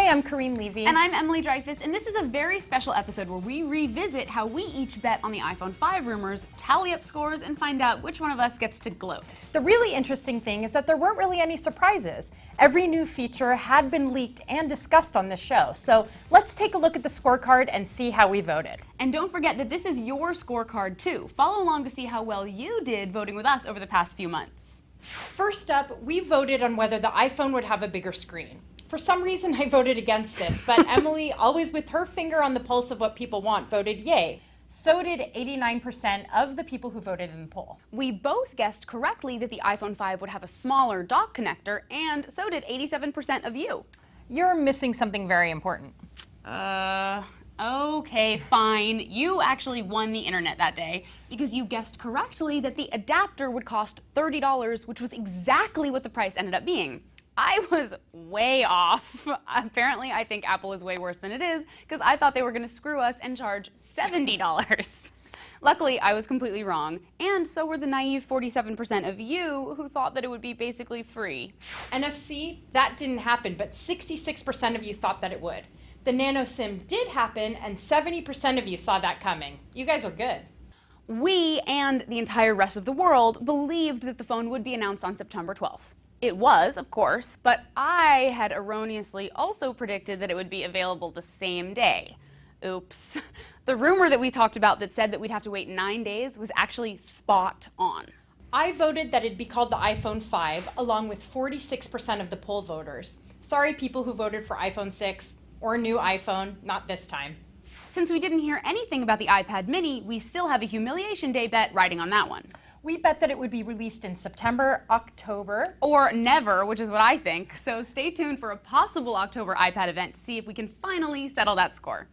Hi, I'm Kareen Levy. And I'm Emily Dreyfus, and this is a very special episode where we revisit how we each bet on the iPhone 5 rumors, tally up scores, and find out which one of us gets to gloat. The really interesting thing is that there weren't really any surprises. Every new feature had been leaked and discussed on the show. So let's take a look at the scorecard and see how we voted. And don't forget that this is your scorecard too. Follow along to see how well you did voting with us over the past few months. First up, we voted on whether the iPhone would have a bigger screen. For some reason, I voted against this, but Emily, always with her finger on the pulse of what people want, voted yay. So did 89% of the people who voted in the poll. We both guessed correctly that the iPhone 5 would have a smaller dock connector, and so did 87% of you. You're missing something very important. Okay, fine. You actually won the internet that day because you guessed correctly that the adapter would cost $30, which was exactly what the price ended up being. I was way off. Apparently, I think Apple is way worse than it is because I thought they were going to screw us and charge $70. Luckily, I was completely wrong, and so were the naive 47% of you who thought that it would be basically free. NFC, that didn't happen, but 66% of you thought that it would. The Nano SIM did happen, and 70% of you saw that coming. You guys are good. We and the entire rest of the world believed that the phone would be announced on September 12th. It was, of course, but I had erroneously also predicted that it would be available the same day. Oops. The rumor that we talked about that said that we'd have to wait 9 days was actually spot on. I voted that it'd be called the iPhone 5, along with 46% of the poll voters. Sorry, people who voted for iPhone 6 or new iPhone, not this time. Since we didn't hear anything about the iPad mini, we still have a humiliation day bet riding on that one. We bet that it would be released in September, October. Or never, which is what I think. So stay tuned for a possible October iPad event to see if we can finally settle that score.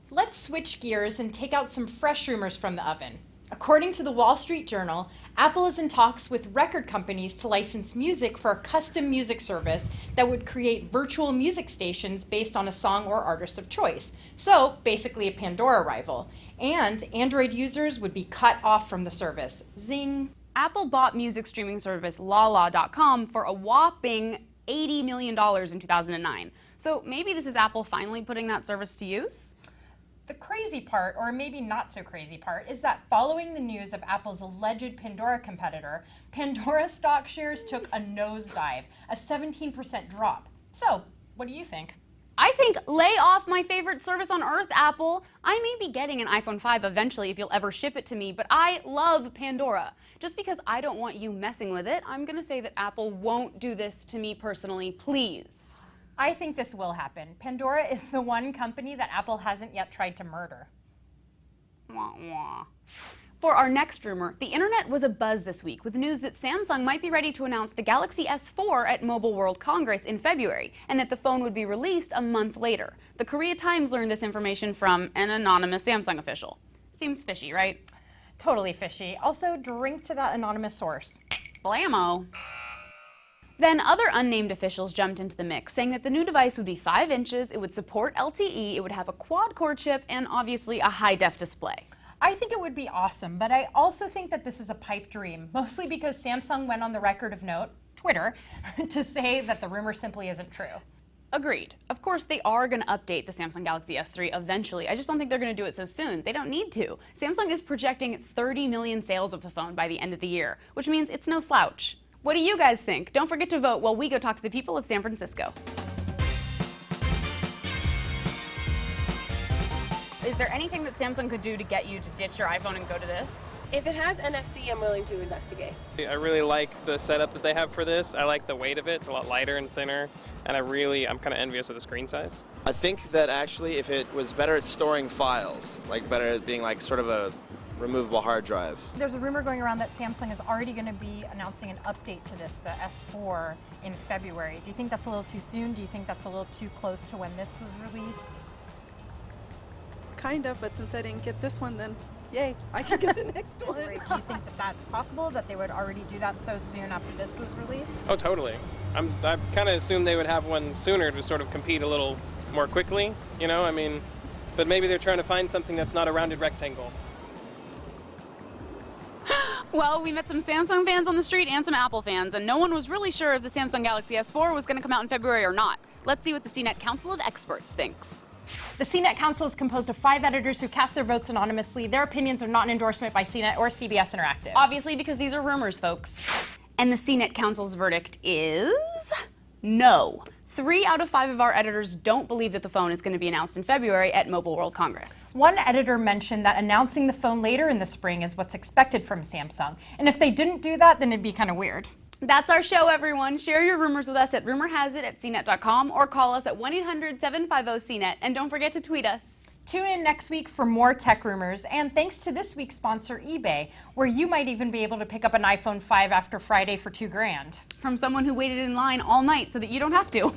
Let's switch gears and take out some fresh rumors from the oven. According to the Wall Street Journal, Apple is in talks with record companies to license music for a custom music service that would create virtual music stations based on a song or artist of choice. So, basically a Pandora rival. And Android users would be cut off from the service. Zing. Apple bought music streaming service Lala.com for a whopping $80 million in 2009. So maybe this is Apple finally putting that service to use? The crazy part, or maybe not so crazy part, is that following the news of Apple's alleged Pandora competitor, Pandora stock shares took a nosedive, a 17% drop. So, what do you think? I think lay off my favorite service on earth, Apple. I may be getting an iPhone 5 eventually if you'll ever ship it to me, but I love Pandora. Just because I don't want you messing with it, I'm gonna say that Apple won't do this to me personally, please. I think this will happen. Pandora is the one company that Apple hasn't yet tried to murder. Wah, wah. For our next rumor, the internet was abuzz this week with news that Samsung might be ready to announce the Galaxy S4 at Mobile World Congress in February, and that the phone would be released a month later. The Korea Times learned this information from an anonymous Samsung official. Seems fishy, right? Totally fishy. Also, drink to that anonymous source. Blammo. Then other unnamed officials jumped into the mix, saying that the new device would be 5 inches, it would support LTE, it would have a quad-core chip, and obviously a high-def display. I think it would be awesome, but I also think that this is a pipe dream, mostly because Samsung went on the record of note, Twitter, to say that the rumor simply isn't true. Agreed. Of course, they are going to update the Samsung Galaxy S3 eventually. I just don't think they're going to do it so soon. They don't need to. Samsung is projecting 30 million sales of the phone by the end of the year, which means it's no slouch. What do you guys think? Don't forget to vote while we go talk to the people of San Francisco. Is there anything that Samsung could do to get you to ditch your iPhone and go to this? If it has NFC, I'm willing to investigate. I really like the setup that they have for this. I like the weight of it. It's a lot lighter and thinner, and I'm kind of envious of the screen size. I think that actually if it was better at storing files, like better at being like sort of a removable hard drive. There's a rumor going around that Samsung is already going to be announcing an update to this, the S4, in February. Do you think that's a little too soon? Do you think that's a little too close to when this was released? Kind of, but since I didn't get this one, then yay, I can get the next one. Do you think that that's possible, that they would already do that so soon after this was released? Oh, totally. I kind of assumed they would have one sooner to sort of compete a little more quickly, you know, but maybe they're trying to find something that's not a rounded rectangle. Well, we met some Samsung fans on the street and some Apple fans, and no one was really sure if the Samsung Galaxy S4 was going to come out in February or not. Let's see what the CNET Council of Experts thinks. The CNET Council is composed of 5 editors who cast their votes anonymously. Their opinions are not an endorsement by CNET or CBS Interactive. Obviously, because these are rumors, folks. And the CNET Council's verdict is no. 3 out of 5 of our editors don't believe that the phone is going to be announced in February at Mobile World Congress. One editor mentioned that announcing the phone later in the spring is what's expected from Samsung. And if they didn't do that, then it'd be kind of weird. That's our show, everyone. Share your rumors with us at rumorhasit@cnet.com or call us at 1-800-750-CNET. And don't forget to tweet us. Tune in next week for more tech rumors, and thanks to this week's sponsor, eBay, where you might even be able to pick up an iPhone 5 after Friday for $2,000. From someone who waited in line all night so that you don't have to.